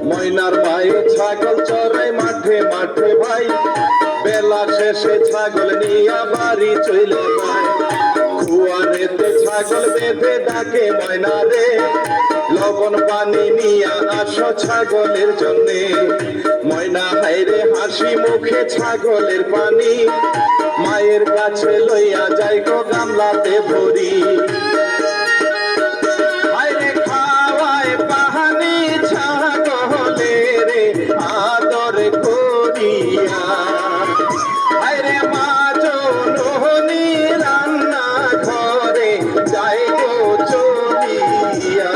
ময়নার মায়ে ছাগল চড়াই মাঠে মাঠে ভাই, বেলা শেষে ছাগল নিয়া বাড়ি চলে যায়। কুয়ারেতে ছাগল বেঁধে ডাকে ময়না রে, লবণ পানি নিয়া আসো ছাগলের জন্যে। ময়না হাইরে হাসি মুখে ছাগলের পানি, মায়ের কাছে লইয়া যাই গো গামলাতে ভরি। হাইরে খাওয়ায় পাহানি ছাগলের আদর করিয়া, হাইরে মা জননী রান্না ঘরে যাই গো চলিয়া।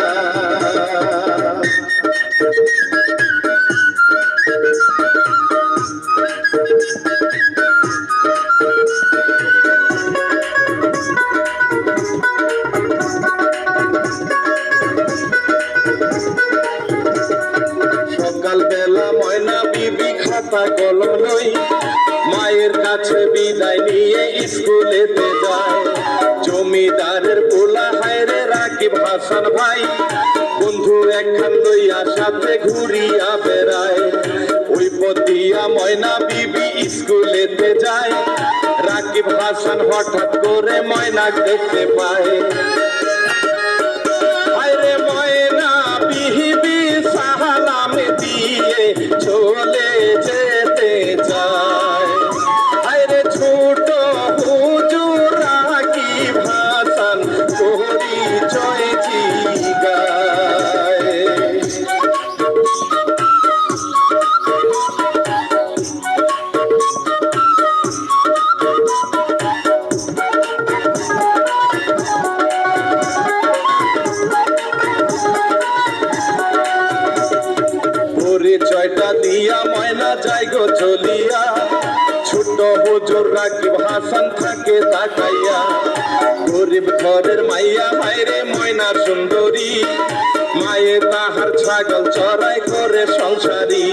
সকালবেলা ময়না বিবি খাতা কলম লই, মায়ের কাছে বিদায় নিয়ে স্কুলেতে যায়। জমিদারের পোলা হায়রে রাকিব হাসান ভাই, বন্ধু একখান লইয়া সাথে ঘুরিয়া বেড়ায়। ওই পথ দিয়া ময়না বিবি স্কুলেতে যায়, রাকিব হাসান হঠাৎ করে ময়না দেখতে পায়। হায়রে ময়না বিবি সালাম দিয়ে চলে যেতে চায়। হায়রে ছোট হুজুর রাকিব হাসান পরিচয় জিগায়। পরিচয়টা দিয়া ময়না যাই গো চলিয়া, ছোট হুজুর রাকিব হাসান থাকে তাকাইয়া। গরিব ঘরের মাইয়া মায়েরে ময়না সুন্দরী, মায়ে তাহার ছাগল চড়াই করে সংসারী।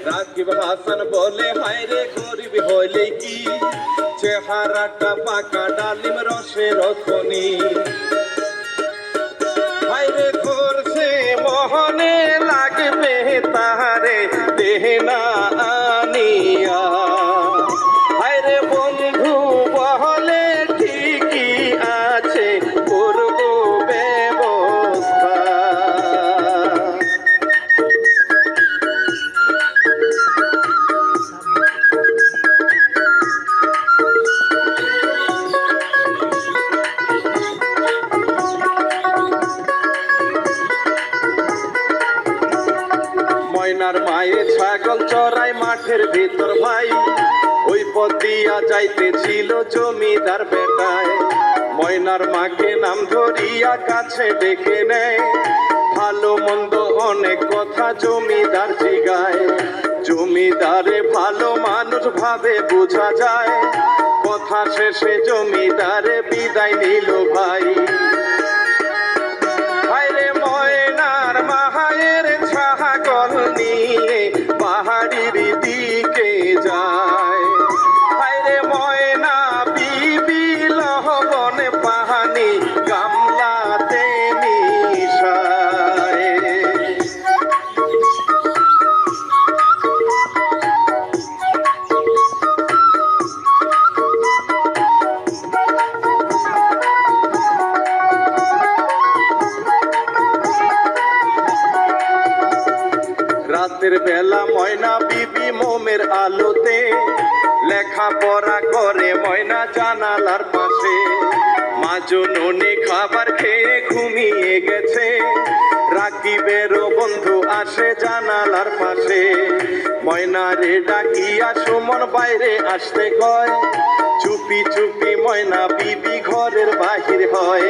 রাকিব হাসান বলে হায়রে গরিব হইলে কি, চেহারাটা পাকা ডালিম রসের খনি। হায়রে ঘুরছে মোহনে লাগবে তাহারে দেহনা আনিয়া। হায়রে বন্ধু বহলে ঠিকই আছে করব ব্যবস্থা। ময়নার মায়ে ছাগল চড়াই মাঠের ভিতর ভাই, ওই পথ দিয়া যাইতেছিল জমিদার বেটায়। ময়নার মাকে নাম ধরিয়া কাছে ডেকে নেয়, ভালো মন্দ অনেক কথা জমিদার জিগায়। জমিদারে ভালো মানুষ ভাবে বোঝা যায়, কথা শেষে জমিদারে বিদায় নিল ভাই। হায়রে ময়নার মায়ের ছাগল নিয়ে পাহাড়ির দিকে যায়। হায়রে ময়না বিবি লবণ পানি গামলাতে মিশায়। রাতের বেলা ময়না বিবি মোমের আলোতে লেখাপড়া করে ময়না জানালার পাশে। মা জননী খাবার খেয়ে ঘুমিয়ে গেছে, রাকিবেরও বন্ধু আসে জানালার পাশে। ময়না রে ডাকিয়া সুমন বাইরে আসতে কয়, চুপি চুপি ময়না বিবি ঘরের বাহির হয়।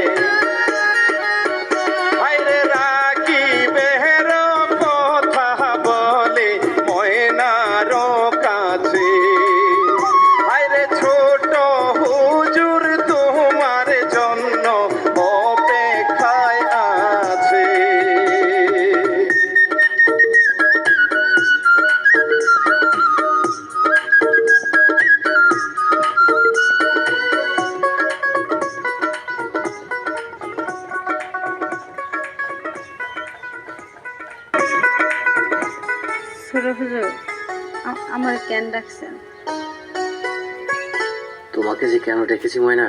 হায়রে রাকিবের কথা বলে ময়নার কাছে, হায়রে ছোট হুজুর তোমার জন্য অপেক্ষায় আছে। ছোট হুজুর, আমার কেন ডাকছেন? তোমাকে যে কেন ডেকেছি ময়না,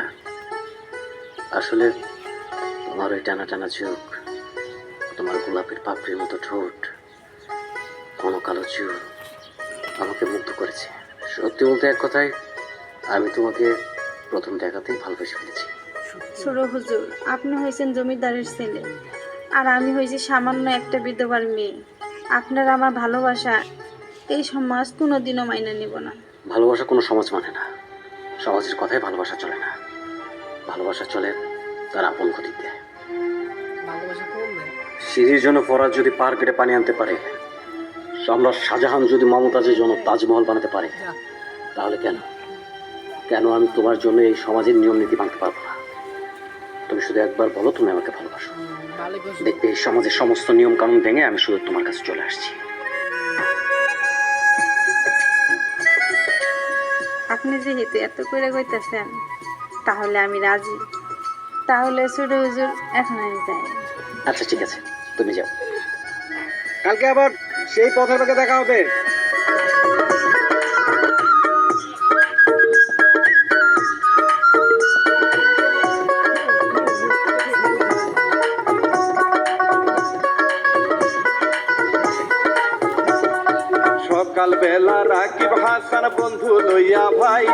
আসলে তোমার ওই টানা টানা চোখ, তোমার গোলাপের পাপড়ির মতো ঠোঁট, ঘন কালো চুল আমাকে মুগ্ধ করেছে। সত্যি বলতে এক কথায় আমি তোমাকে প্রথম দেখাতেই ভালোবেসে ফেলেছি। ছোট হুজুর, আপনি হয়েছেন জমিদারের ছেলে, আর আমি হয়েছি সামান্য একটা বিধবার মেয়ে। আপনার আমার ভালোবাসা এই সমাজ কোনোদিনও মাইনে নেব না। ভালোবাসা কোনো সমাজ মানে না, সমাজের কথায় ভালোবাসা চলে না। ভালোবাসা চলে তার আপন ক্ষতিতে। সিঁড়ির জন্য ফরাজ যদি পার কেটে পানি আনতে পারে, সম্রাট শাহজাহান যদি মমতাজের জন্য তাজমহল বানাতে পারে, তাহলে কেন কেন আমি তোমার জন্য এই সমাজের নিয়ম নীতি ভাঙতে পারবো না? তুমি শুধু একবার বলো তুমি আমাকে ভালোবাসো, দেখবে এই সমাজের সমস্ত নিয়ম কানুন ভেঙে আমি শুধু তোমার কাছে চলে আসছি। আপনি যেহেতু এত করে কইতেছেন, তাহলে আমি রাজি। তাহলে ছোট হুজুর, এখন আমি যাই। আচ্ছা ঠিক আছে, তুমি যাও। কালকে আবার সেই পথের পাকে দেখা হবে। সকাল বেলা রাকিব হাসান বন্ধু লইয়া ভাই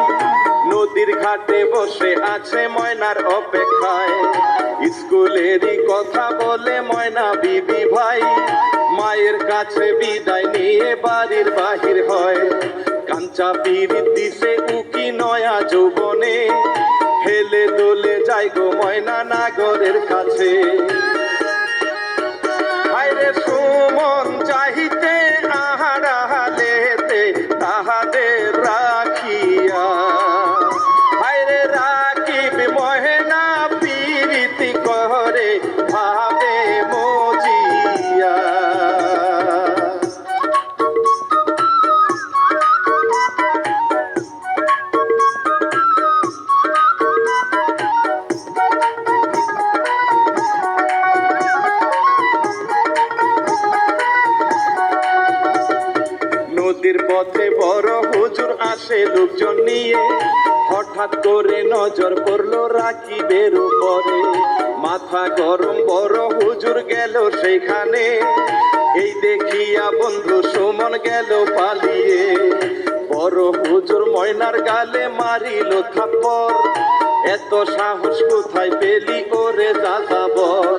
নদীর ঘাটে বসে আছে ময়নার অপেক্ষায়। স্কুলেরই কথা বলে ময়না বিবি ভাই মায়ের কাছে বিদায় নিয়ে বাড়ির বাহির হয়। কাঞ্চা পিরিত দিছে উকি নয়া যৌবনে, হেলে দোলে যাই গো ময়না নাগরের কাছে। হায়রে সুমন চাহিতে আহারালেতে তাহাদের রাখিয়া, হায়রে রাখিব মহেনা পিরিতি করে ভাবে মজিয়া। নদীর পথে বড় হুজুর আসে লোকজন নিয়ে, হঠাৎ করে নজর পড়লো রাকিবের উপরে। মাথা গরম বড় হুজুর গেল সেখানে, এই দেখিয়া বন্ধু সুমন গেল পালিয়ে। বড় হুজুর ময়নার গালে মারিল থাপ্পড়, এত সাহস কোথায় পেলি ওরে যাযাবর।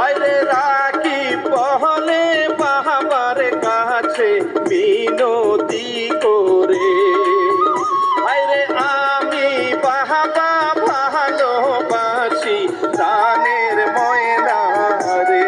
আরে রাকিব বহলে বাবার কাছে মিনতি করে, আরে আমি বাবা ভালোবাসি প্রাণের ময়না রে।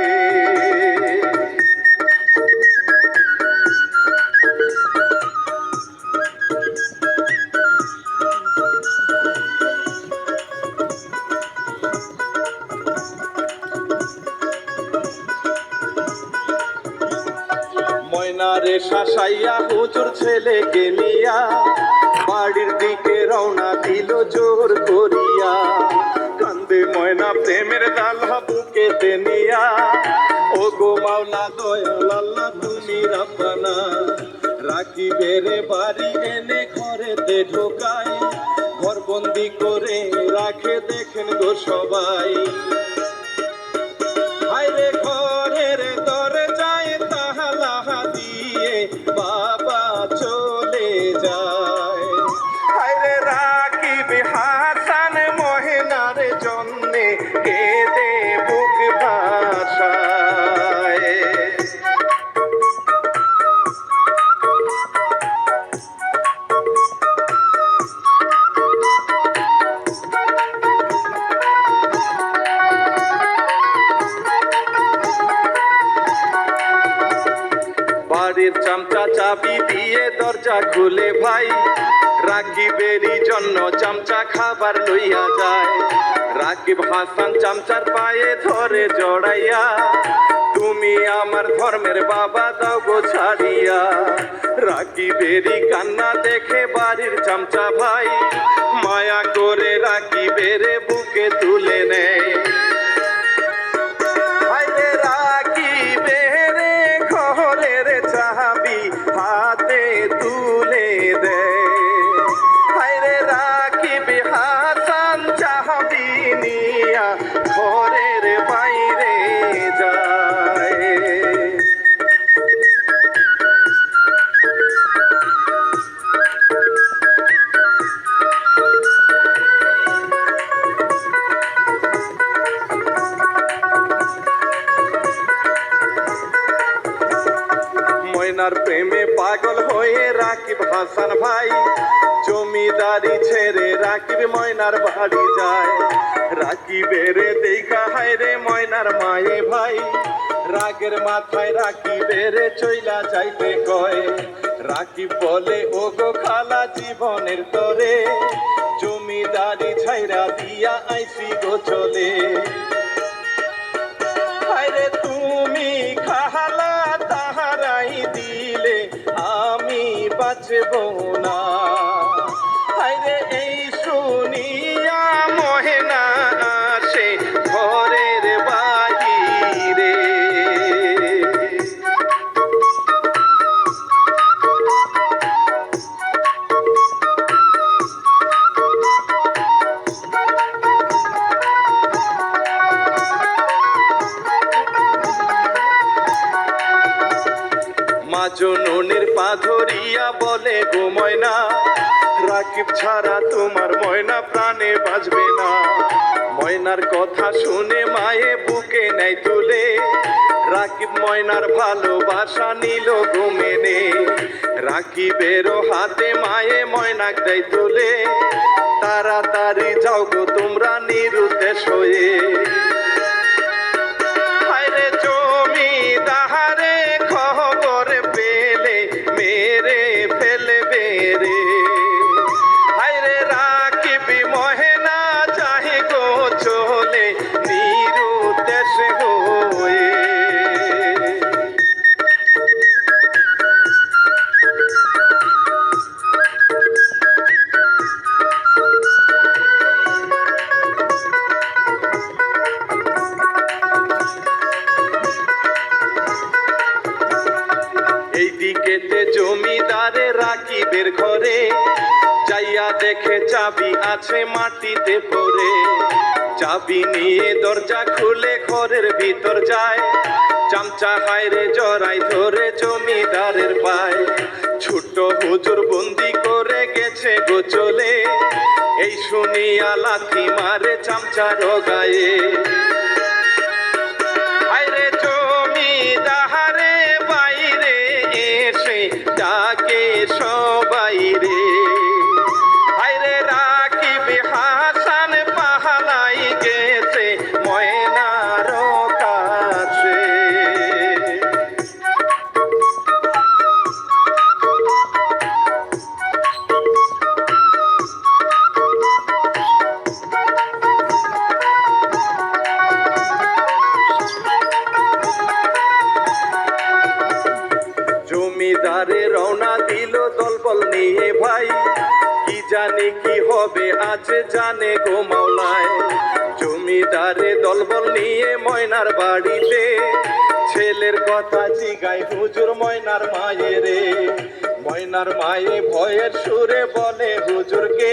ময়নারে শাসাইয়া হুজুর ছেলেকে নিয়া বাড়ির দিকে রওনা দিল জোর করিয়া। কান্দে ময়না প্রেমের ডালা বুকেতে নিয়া, ও গো মাওলা দয়াল আল্লাহ তুমি রাব্বানা। রাকিবের বাড়ি এনে ঘরেতে ঢোকাই, ঘরবন্দি করে রাখে দেখেন গো সবাই। হায়রে ঘরের দরজায় তালা দিয়ে বাবা চলে যায়। হায়রে রাকিব হাসান মহেনার জন্যে কেঁদে বুক ভাসায়। বাড়ির চামচা চাবি দিয়ে দরজা খুলে ভাই, রাকিবেরই জন্য চামচা খাবার লইয়া যায়। রাকিব হাসান চামচার পায়ে ধরে জড়াইয়া, তুমি আমার ধর্মের বাবা দাও গো ছাড়িয়া। রাকিবেরই কান্না দেখে বাড়ির চামচা ভাই মায়া করে রাকিবের বুকে তুলে নেয়। হায়রে রাকিবের ঘরে ময়নার প্রেমে পাগল হয়ে রাকিব হাসান ভাই জমিদারি ছেড়ে রাকিব ময়নার বাড়ি যায়। রাকিবের দেখা হায় রে ময়নার মায়ে ভাই রাগের মাথায় রাকিবের চইলা যাইতে কয়। রাকিব বলে ও গো খালা জীবনের তরে জমিদারি ছাইরা দিয়া আইসি গো চলে। হায়রে তুমি খালা তাহারাই দিলে আমি বাঁচব না। হায়রে এই শুনিয়া মহেনা আসে ঘরের বাহিরে। মাজননের পা ধরিয়া বলে গো ময়না রাকিব ছাড়া তোমার ময়না প্রাণে বাঁচবে না। ময়নার কথা শুনে মায়ে বুকে নেয় তুলে রাকিব ময়নার ভালোবাসা নিল গো মেনে। রাকিবেরও হাতে মায়ে ময়নাক দেয় তুলে তাড়াতাড়ি যাও গো তোমরা নিরুদ্দেশ হয়ে। হায়রে জমিদারে খবর পেলে মেরে ফেলবে রে। হায়রে রাকিব মহেনা চাহে গো চলে নিরুদ্দেশ হয়ে। এইদিকেতে জমিদারে রাকিবের ঘরে যাইয়া দেখে চাবি আছে মাটিতে পড়ে। চাবি নিয়ে দরজা খুলে ঘরের ভিতর যায় চামচা হায়রে জড়াই ধরে জমিদারের পায়। ছোট্ট হুজুর বন্দি করে গেছে গো চলে এই শুনিয়া লাথি মারে চামচার গায়ে। হায়রে জমিদারে বাইরে এসে ডাকে সবাই রে। হায়রে রাকিব হাসান পাহালাই গেছে ময়নার কাছে। জমিদারে রওনা দিল দলবল নিয়ে ভাই কি জানি কি হবে আজ জানে গো মাওলায়। জমিদারে দলবল নিয়ে ময়নার বাড়িতে ছেলের কথা জিগায় হুজুর ময়নার মায়ে রে। ময়নার মায়ে ভয়ের সুরে বলে হুজুরকে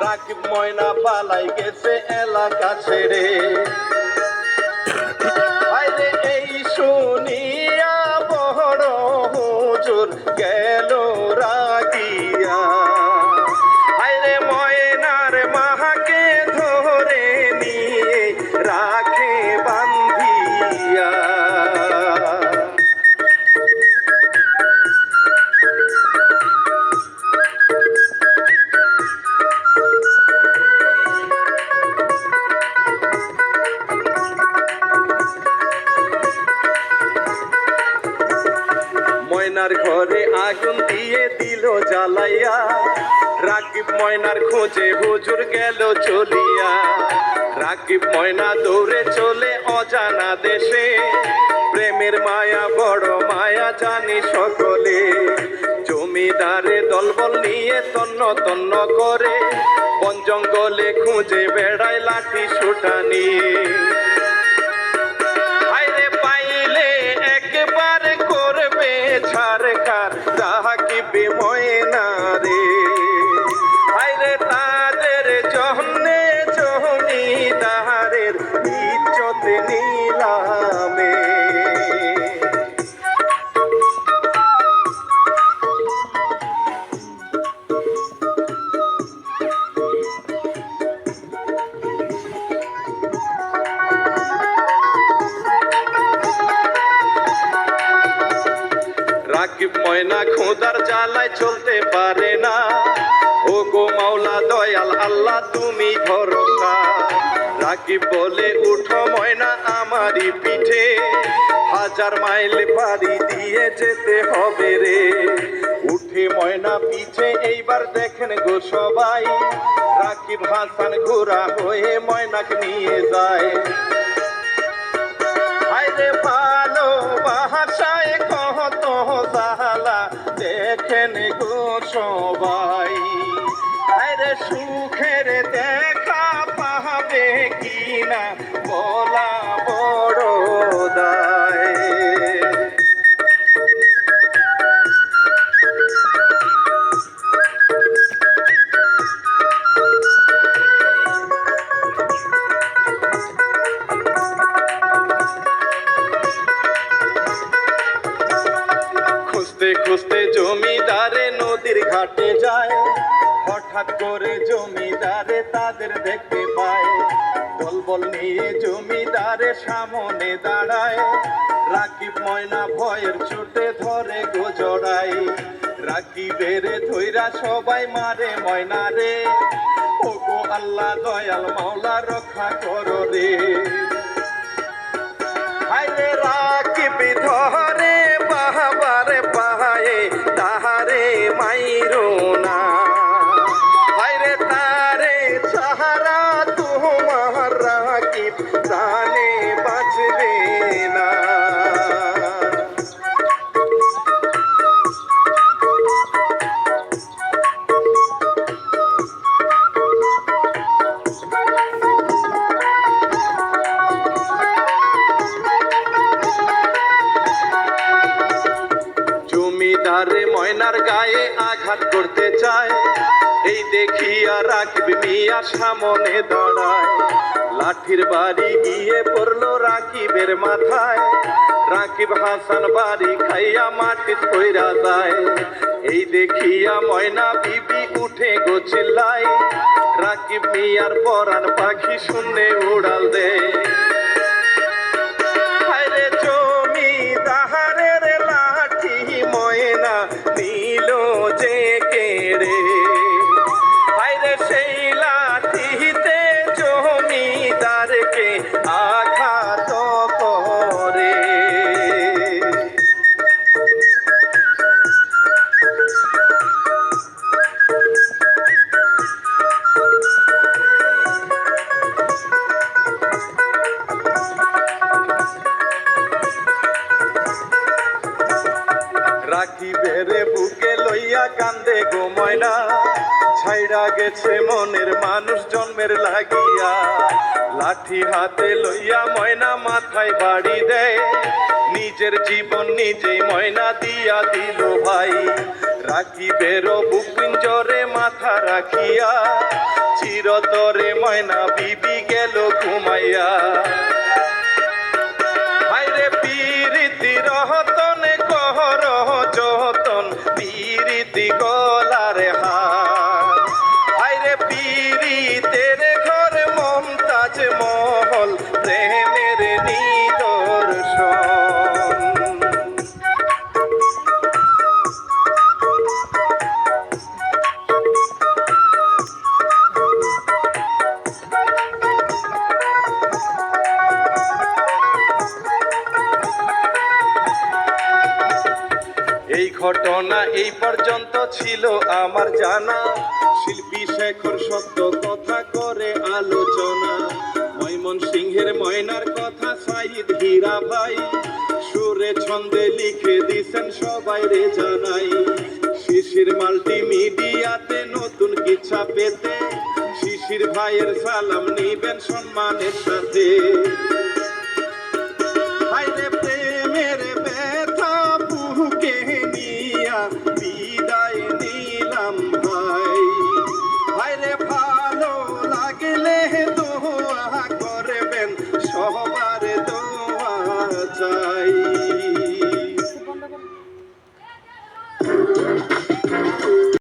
রাকিব ময়না পালাই গেছে এলাকা ছেড়ে। হায়রে এই শুনিয়া বড় হুজুর গেল রাগিয়া। হায়রে ময়নার মাকে ধরে নিয়ে রাখে বান্ধিয়া। ময়নার ঘরে আগুন দিয়ে দিল জ্বালাইয়া রাকিব ময়নার খোঁজে হুজুর গেল চলিয়া। রাকিব ময়না দৌড়ে চলে অজানা দেশে প্রেমের মায়া বড় মায়া জানি সকলে। জমিদারে দলবল নিয়ে তন্ন তন্ন করে বন জঙ্গলে খুঁজে বেড়ায় লাঠি সুটা নিয়ে। হায়রে পাইলে একবার করবে ছারখার রাকিব ময়না রে। হায়রে তাদের জন্যে জমিদারের ইজ্জত নিলামে। রাকিব ময়না খোদার জ্বালায় চলতে পারে না, ও গো মাওলা দয়াল আল্লাহ তুমি ভরসা। রাকিব বলে উঠো ময়না আমারই পিঠে, হাজার মাইল পাড়ি দিয়ে যেতে হবে রে। উঠে ময়না পিঠে এইবার দেখেন গো সবাই, রাকিব হাসান ঘোড়া হয়ে ময়নাকে নিয়ে যায়। আইরে ভালো বাসায় কত জালা দেখেন গো সবাই, আইরে সুখের দেখা পাবে কিনা বলা বড় দায়। খুঁজতে খুঁজতে জমিদারে নদীর ঘাটে যায়, হঠাৎ করে জমিদারে তাদের দেখতে পায়। বলবল নিয়ে জমিদারে সামনে দাঁড়ায়, রাকিব ময়না ভয়ের চোটে ধরে গো জড়ায়। রাকিবের ধৈরা সবাই মারে ময়না রে, ও গো আল্লাহ দয়াল মাওলা রক্ষা করো রে। আইরে রাকিব ধরে বাহাবার পায়ে তাহারে মাইরো না, আইরে তারে সাহারা তোমার রাকিব প্রাণে বাঁচবে না। জমিদারে ময়নার গায়ে আঘাত করতে চায়, এই দেখিয়া রাকিব মিয়া সামনে দাঁড়ায়। লাঠির বাড়ি গিয়ে পড়লো রাকিবের মাথায়, রাকিব হাসান বাড়ি খাইয়া মাটি কইরা যায়। এই দেখিয়া ময়না বিবি উঠে গো চিল্লায়, রাকিব মিয়ার পরাণ পাখি শূন্যে উড়াল দেয়। আইরে জমিদারের লাঠি ময়না নিল যে কেড়ে, আইরে সেই লাঠিতে জমিদারকে আঘাত করে। রাকিবের বুকে লইয়া কান্দে গো ময়না, ছাইড়া গেছে মনের মানুষ জন্মের লাগিয়া। লাঠি হাতে লইয়া ময়না মাথায় বাড়ি দেয়, নিজের জীবন নিজেই ময়না দিয়া দিল ভাই। রাকিবের বুক পিঞ্জরে মাথা রাখিয়া, চিরতরে ময়না বিবি গেল ঘুমাইয়া। আইরে পীরিতি রহতনে কহর যতন, পীরিতি গলার হার। আইরে পীরিতের ঘর মমতাজ মহল, প্রেমের নিদর্শন। এই ঘটনা এই পর্যন্ত ছিল আমার জানা, শিল্পী শেখর সত্য কথা করে আলোচনা। ময়মনসিংহের ময়নার কথা সাইদ হীরা ভাই, সুরে ছন্দে লিখে দিছেন সবাই রে জানাই। শিশির মাল্টিমিডিয়াতে নতুন কিচ্ছা পেতে, শিশির ভাইয়ের সালাম নিবেন সম্মানের সাথে। আইরে প্রেমের ব্যথা বুকে নিয়া